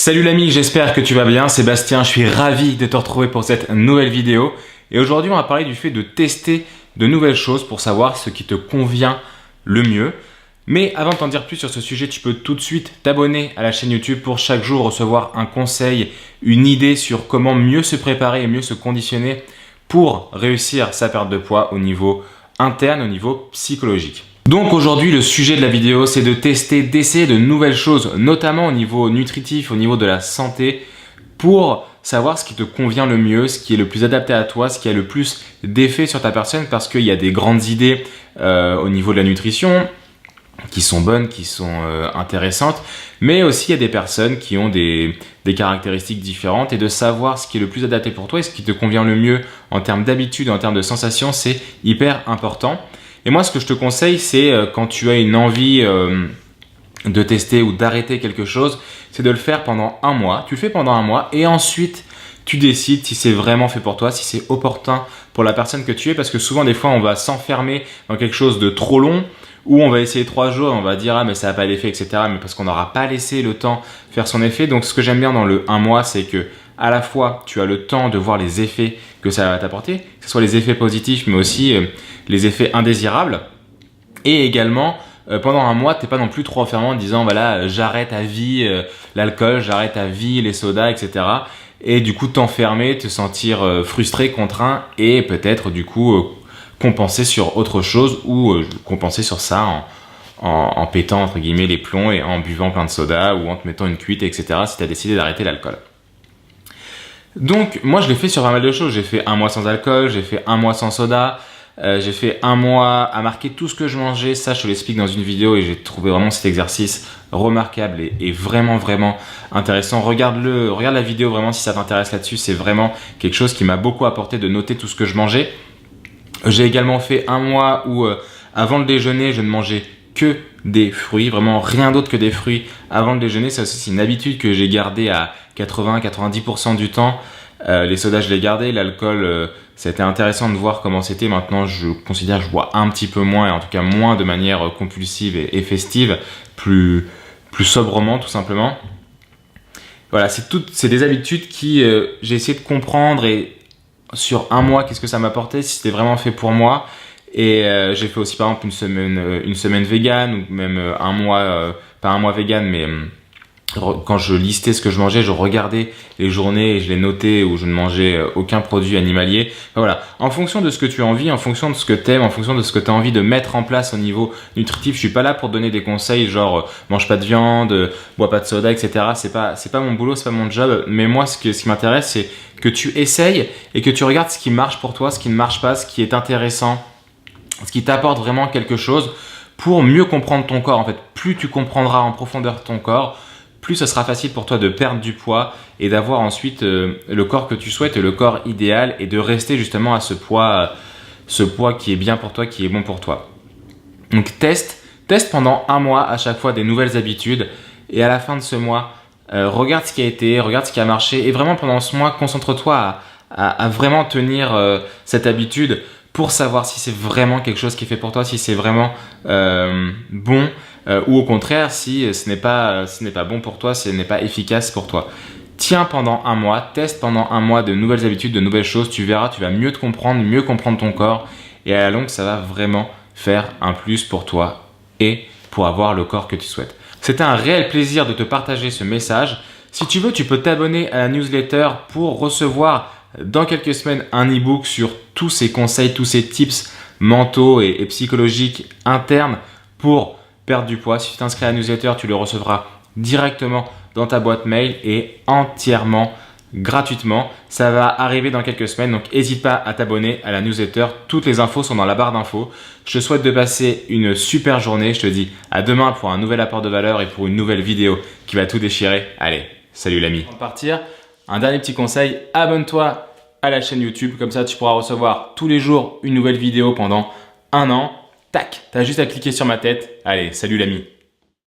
Salut l'ami, j'espère que tu vas bien. Sébastien, je suis ravi de te retrouver pour cette nouvelle vidéo. Et aujourd'hui, on va parler du fait de tester de nouvelles choses pour savoir ce qui te convient le mieux. Mais avant de t'en dire plus sur ce sujet, tu peux tout de suite t'abonner à la chaîne YouTube pour chaque jour recevoir un conseil, une idée sur comment mieux se préparer et mieux se conditionner pour réussir sa perte de poids au niveau interne, au niveau psychologique. Donc aujourd'hui, le sujet de la vidéo, c'est de tester, d'essayer de nouvelles choses, notamment au niveau nutritif, au niveau de la santé, pour savoir ce qui te convient le mieux, ce qui est le plus adapté à toi, ce qui a le plus d'effet sur ta personne, parce qu'il y a des grandes idées au niveau de la nutrition, qui sont bonnes, qui sont intéressantes, mais aussi il y a des personnes qui ont des caractéristiques différentes, et de savoir ce qui est le plus adapté pour toi et ce qui te convient le mieux en termes d'habitude, en termes de sensations, c'est hyper important. Et moi, ce que je te conseille, c'est quand tu as une envie de tester ou d'arrêter quelque chose, c'est de le faire pendant un mois. Tu le fais pendant un mois et ensuite, tu décides si c'est vraiment fait pour toi, si c'est opportun pour la personne que tu es. Parce que souvent, des fois, on va s'enfermer dans quelque chose de trop long ou on va essayer 3 jours et on va dire « Ah, mais ça n'a pas d'effet, etc. » Mais parce qu'on n'aura pas laissé le temps faire son effet. Donc, ce que j'aime bien dans le un mois, c'est que à la fois, tu as le temps de voir les effets que ça va t'apporter, que ce soit les effets positifs, mais aussi les effets indésirables. Et également, pendant un mois, tu n'es pas non plus trop enfermé en disant voilà, j'arrête à vie l'alcool, j'arrête à vie les sodas, etc. Et du coup, t'enfermer, te sentir frustré, contraint et peut-être du coup compenser sur autre chose ou compenser sur ça en pétant entre guillemets les plombs et en buvant plein de sodas ou en te mettant une cuite, etc. si tu as décidé d'arrêter l'alcool. Donc moi je l'ai fait sur pas mal de choses, j'ai fait un mois sans alcool, j'ai fait un mois sans soda, j'ai fait un mois à marquer tout ce que je mangeais, ça je te l'explique dans une vidéo et j'ai trouvé vraiment cet exercice remarquable et vraiment intéressant. Regarde la vidéo vraiment si ça t'intéresse là-dessus, c'est vraiment quelque chose qui m'a beaucoup apporté de noter tout ce que je mangeais. J'ai également fait un mois où avant le déjeuner je ne mangeais que des fruits, vraiment rien d'autre que des fruits avant le déjeuner. Ça aussi c'est une habitude que j'ai gardée à 80-90% du temps. Les sodas je les gardais, l'alcool c'était intéressant de voir comment c'était. Maintenant je considère que je bois un petit peu moins et en tout cas moins de manière compulsive et festive, plus sobrement tout simplement. Voilà, c'est des habitudes qui j'ai essayé de comprendre et sur un mois qu'est-ce que ça m'apportait, si c'était vraiment fait pour moi. Et j'ai fait aussi par exemple une semaine vegan ou même un mois, pas un mois vegan, mais quand je listais ce que je mangeais, je regardais les journées et je les notais où je ne mangeais aucun produit animalier. Enfin, voilà, en fonction de ce que tu as envie, en fonction de ce que tu aimes, en fonction de ce que tu as envie de mettre en place au niveau nutritif, je suis pas là pour te donner des conseils genre mange pas de viande, bois pas de soda, etc. C'est pas mon boulot, c'est pas mon job. Mais moi, ce qui m'intéresse, c'est que tu essayes et que tu regardes ce qui marche pour toi, ce qui ne marche pas, ce qui est intéressant, ce qui t'apporte vraiment quelque chose pour mieux comprendre ton corps. En fait, plus tu comprendras en profondeur ton corps, plus ce sera facile pour toi de perdre du poids et d'avoir ensuite le corps que tu souhaites, le corps idéal et de rester justement à ce poids qui est bien pour toi, qui est bon pour toi. Donc teste pendant un mois à chaque fois des nouvelles habitudes et à la fin de ce mois, regarde ce qui a été, regarde ce qui a marché et vraiment pendant ce mois, concentre-toi à vraiment tenir cette habitude pour savoir si c'est vraiment quelque chose qui est fait pour toi, si c'est vraiment bon ou au contraire si ce n'est pas bon pour toi, si ce n'est pas efficace pour toi. Tiens pendant un mois, teste pendant un mois de nouvelles habitudes, de nouvelles choses, tu verras, tu vas mieux te comprendre, mieux comprendre ton corps et à la longue ça va vraiment faire un plus pour toi et pour avoir le corps que tu souhaites. C'était un réel plaisir de te partager ce message. Si tu veux, tu peux t'abonner à la newsletter pour recevoir dans quelques semaines un e-book sur tous ces conseils, tous ces tips mentaux et psychologiques internes pour perdre du poids. Si tu t'inscris à la newsletter, tu le recevras directement dans ta boîte mail et entièrement gratuitement. Ça va arriver dans quelques semaines, donc n'hésite pas à t'abonner à la newsletter. Toutes les infos sont dans la barre d'infos. Je te souhaite de passer une super journée. Je te dis à demain pour un nouvel apport de valeur et pour une nouvelle vidéo qui va tout déchirer. Allez, salut l'ami. Avant de partir, un dernier petit conseil, abonne-toi à la chaîne YouTube. Comme ça, tu pourras recevoir tous les jours une nouvelle vidéo pendant un an. Tac, tu as juste à cliquer sur ma tête. Allez, salut l'ami.